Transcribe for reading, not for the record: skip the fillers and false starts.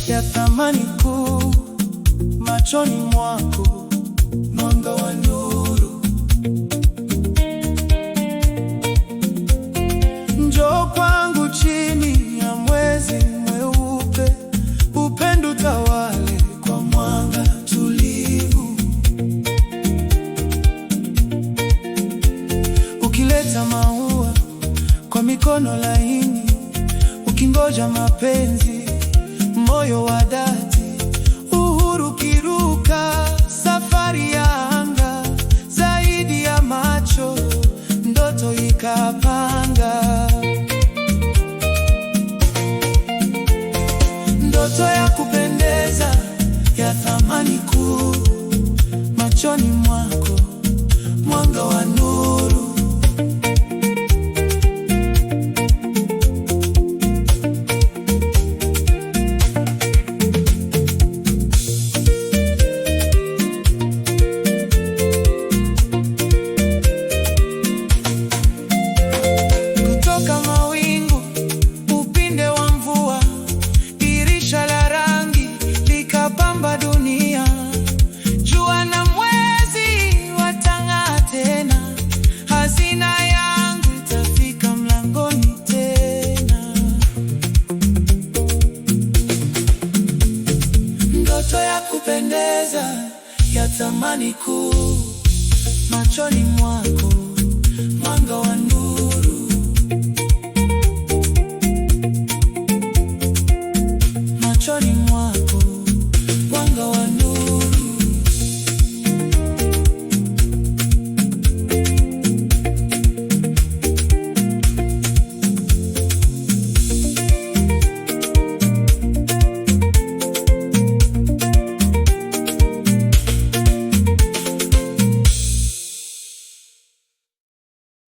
ya thamani kuu machoni mwako, mwanga wa nuru. Njoo kwangu chini ya mwezi mweupe, upendo tawale kwa mwanga tulivu. Ukileta maua kwa mikono laini, ukingoja mapenzi, moyo wa dhati, uhuru kiruka, safari ya anga, zaidi ya macho, ndoto ikapanga. Ndoto ya kupendeza ya thamani kuu machoni mwako, mwanga wa nuru. Kupendeza ya thamani kuu machoni mwako.